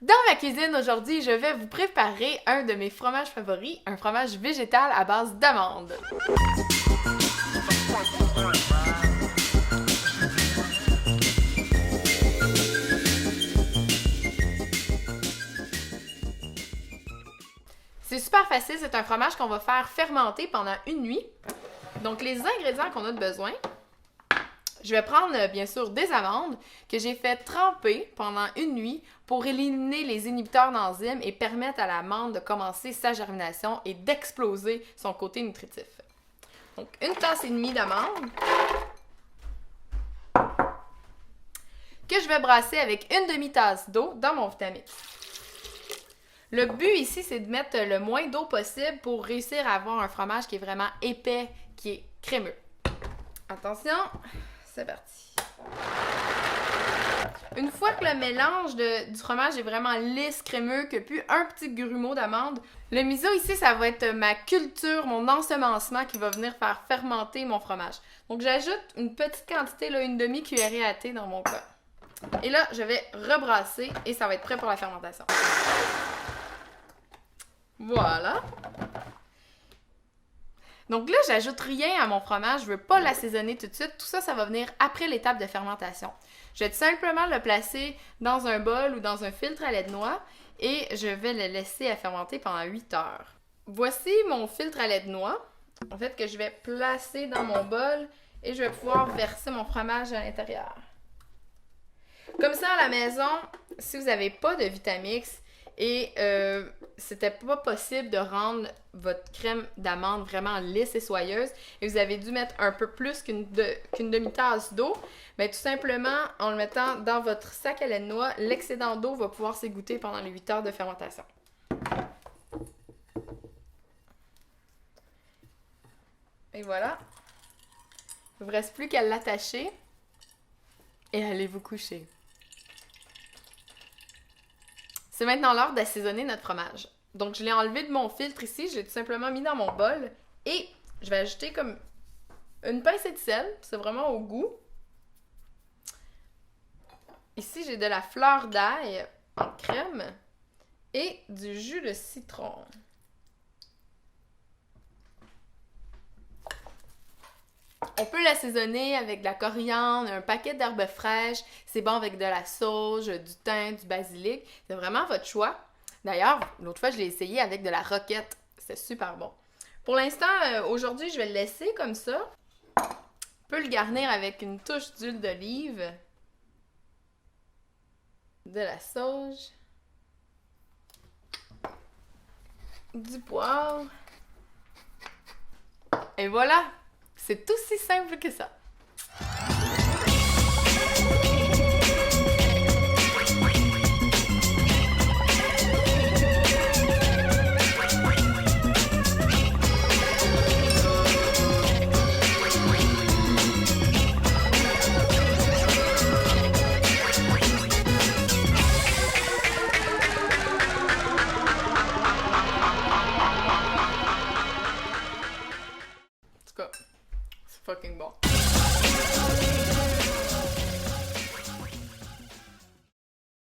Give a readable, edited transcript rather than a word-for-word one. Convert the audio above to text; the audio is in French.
Dans ma cuisine aujourd'hui, je vais vous préparer un de mes fromages favoris, un fromage végétal à base d'amandes. C'est super facile, c'est un fromage qu'on va faire fermenter pendant une nuit. Donc les ingrédients qu'on a de besoin, je vais prendre bien sûr des amandes que j'ai fait tremper pendant une nuit pour éliminer les inhibiteurs d'enzymes et permettre à l'amande de commencer sa germination et d'exploser son côté nutritif. Donc une tasse et demie d'amandes que je vais brasser avec une demi-tasse d'eau dans mon Vitamix. Le but ici, c'est de mettre le moins d'eau possible pour réussir à avoir un fromage qui est vraiment épais, qui est crémeux. Attention, c'est parti. Une fois que le mélange du fromage est vraiment lisse, crémeux, que plus un petit grumeau d'amande, le miso ici, ça va être ma culture, mon ensemencement qui va venir faire fermenter mon fromage. Donc j'ajoute une petite quantité, là, une demi-cuillerée à thé dans mon cas. Et là, je vais rebrasser et ça va être prêt pour la fermentation. Voilà. Donc là, j'ajoute rien à mon fromage, je veux pas l'assaisonner tout de suite. Tout ça, ça va venir après l'étape de fermentation. Je vais tout simplement le placer dans un bol ou dans un filtre à lait de noix et je vais le laisser à fermenter pendant 8 heures. Voici mon filtre à lait de noix, en fait, que je vais placer dans mon bol et je vais pouvoir verser mon fromage à l'intérieur. Comme ça, à la maison, si vous n'avez pas de Vitamix, et c'était pas possible de rendre votre crème d'amande vraiment lisse et soyeuse et vous avez dû mettre un peu plus qu'une demi-tasse d'eau, bien tout simplement en le mettant dans votre sac à lait de noix, l'excédent d'eau va pouvoir s'égoutter pendant les 8 heures de fermentation. Et voilà. Il ne vous reste plus qu'à l'attacher et allez vous coucher. C'est maintenant l'heure d'assaisonner notre fromage. Donc, je l'ai enlevé de mon filtre ici, j'ai tout simplement mis dans mon bol et je vais ajouter comme une pincée de sel, c'est vraiment au goût. Ici, j'ai de la fleur d'ail en crème et du jus de citron. On peut l'assaisonner avec de la coriandre, un paquet d'herbes fraîches. C'est bon avec de la sauge, du thym, du basilic. C'est vraiment votre choix. D'ailleurs, l'autre fois, je l'ai essayé avec de la roquette. C'est super bon. Pour l'instant, aujourd'hui, je vais le laisser comme ça. On peut le garnir avec une touche d'huile d'olive, de la sauge, du poivre. Et voilà! C'est aussi simple que ça.